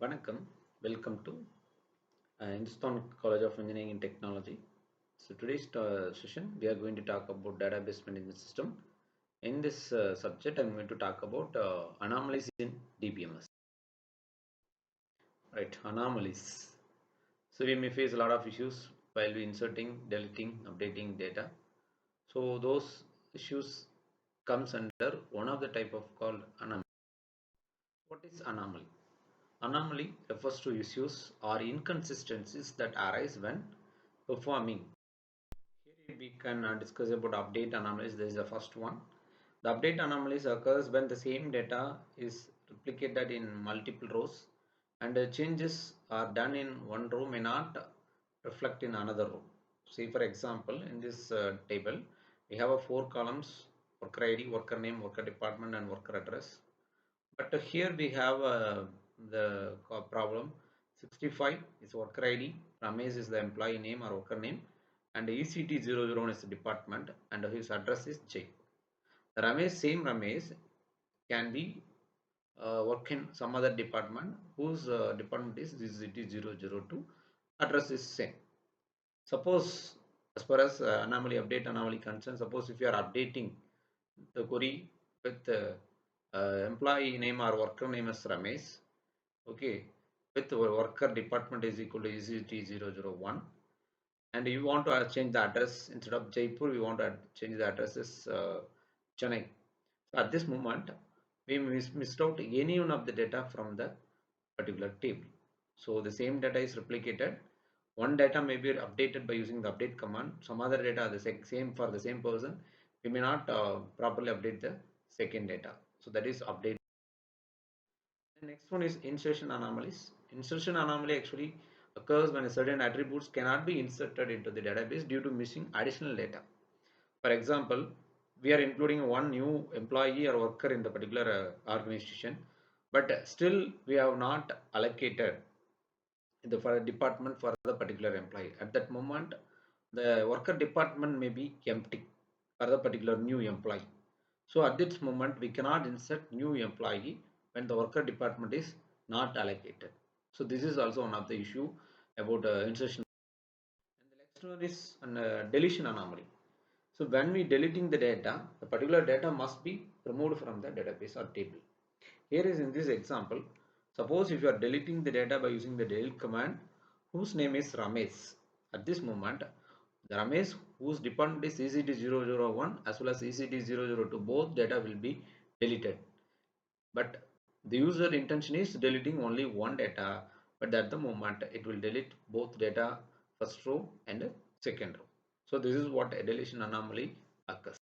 Vanakkam, welcome to Hindustan College of Engineering and Technology. So today's session we are going to talk about database management system. In this subject, I'm going to talk about anomalies in DBMS. Right, anomalies. So we may face a lot of issues while we inserting, deleting, updating data. So those issues comes under one of the type of called anomaly. What is anomaly? Anomaly refers to issues or inconsistencies that arise when performing. Here we can discuss about update anomalies. This is the first one. The update anomalies occurs when the same data is replicated in multiple rows and the changes are done in one row may not reflect in another row. See, for example, in this table, we have a 4 columns: worker ID, worker name, worker department, and worker address. But here we have the problem. 65 is worker ID, Ramesh is the employee name or worker name, and ECT001 is the department, and his address is Jaipur. The Ramesh, same Ramesh, can be work in some other department whose department is ECT002, address is same. Suppose, as far as anomaly update anomaly concerned, suppose if you are updating the query with employee name or worker name as Ramesh, okay, with worker department is equal to ECT001, and you want to change the address instead of Jaipur, we want to change the address as Chennai. So at this moment, we missed out any one of the data from the particular table. So the same data is replicated. One data may be updated by using the update command. Some other data are the same for the same person. We may not properly update the second data. So that is update. The next one is insertion anomalies. Insertion anomaly actually occurs when a certain attributes cannot be inserted into the database due to missing additional data. For example, we are including one new employee or worker in the particular organization, but still we have not allocated the for a department for the particular employee. At that moment, the worker department may be empty for the particular new employee. So at this moment, we cannot insert new employee when the worker department is not allocated. So this is also one of the issue about insertion. And the next one is an deletion anomaly. So when we deleting the data, the particular data must be removed from the database or table. Here is in this example, suppose if you are deleting the data by using the delete command whose name is Ramesh. At this moment, the Ramesh whose department is ECT001 as well as ECT002, both data will be deleted. But the user intention is deleting only one data, but at the moment it will delete both data, first row and second row. So this is what a deletion anomaly occurs.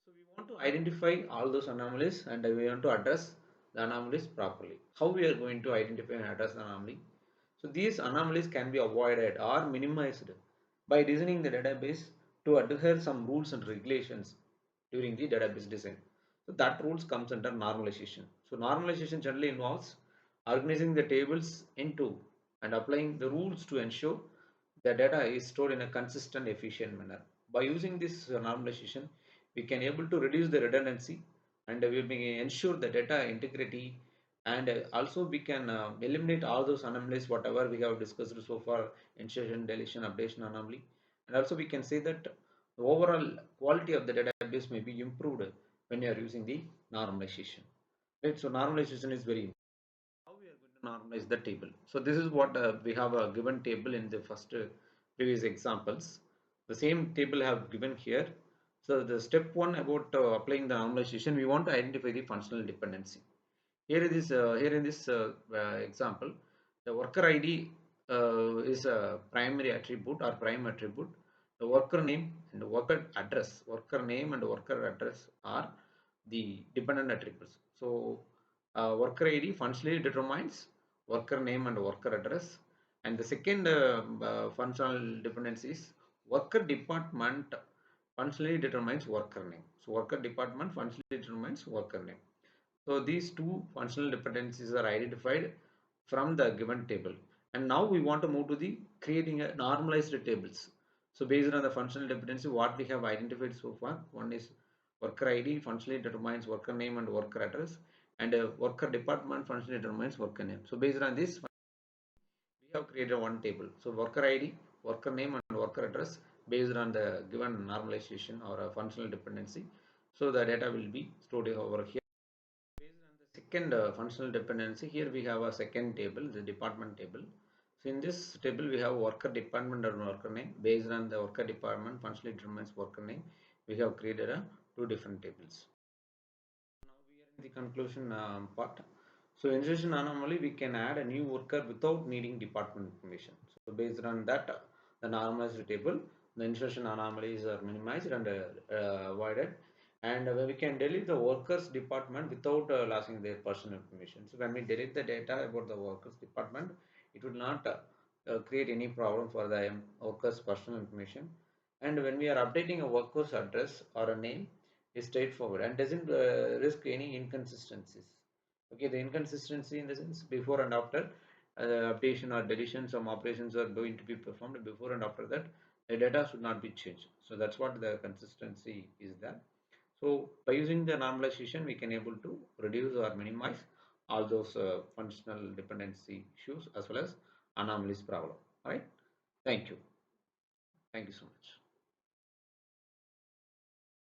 So we want to identify all those anomalies and we want to address the anomalies properly. How we are going to identify and address the anomaly? So these anomalies can be avoided or minimized by designing the database to adhere some rules and regulations during the database design. So that rules comes under normalization. So normalization generally involves organizing the tables into and applying the rules to ensure the data is stored in a consistent, efficient manner. By using this normalization, we can able to reduce the redundancy and we will ensure the data integrity, and also we can eliminate all those anomalies whatever we have discussed so far: insertion, deletion, updation anomaly. And also we can say that the overall quality of the database may be improved when you are using the normalization, right? So normalization is very important. How we are going to normalize the table? So this is what we have a given table in the first previous examples. The same table have given here. So the step one about applying the normalization, we want to identify the functional dependency. Here is here in this example, the worker ID is a primary attribute or prime attribute. The worker name and worker address, worker name and worker address are the dependent attributes. So worker ID functionally determines worker name and worker address. And the second functional dependency is worker department functionally determines worker name. So worker department functionally determines worker name. So these two functional dependencies are identified from the given table. And now we want to move to the creating a normalized tables. So based on the functional dependency, what we have identified so far, one is worker ID functionally determines worker name and worker address. and worker department function determines worker name. So based on this, we have created one table. So worker ID, worker name, and worker address based on the given normalization or a functional dependency. So the data will be stored over here. Based on the second functional dependency, here we have a second table, the department table. So in this table, we have worker department and worker name. Based on the worker department functionally determines worker name, we have created two different tables. Now we are in the conclusion part. So insertion anomaly, we can add a new worker without needing department information. So based on that, the normalized table, the insertion anomalies are minimized and avoided, and we can delete the workers department without losing their personal information. So when we delete the data about the workers department, it will not create any problem for the workers personal information. And when we are updating a worker's address or a name, is straightforward and doesn't risk any inconsistencies. Okay, the inconsistency in the sense before and after updation or deletion, some operations are going to be performed before and after that, the data should not be changed. So that's what the consistency is there. So by using the normalization, we can able to reduce or minimize all those functional dependency issues as well as anomalies problem. All right. Thank you. Thank you so much.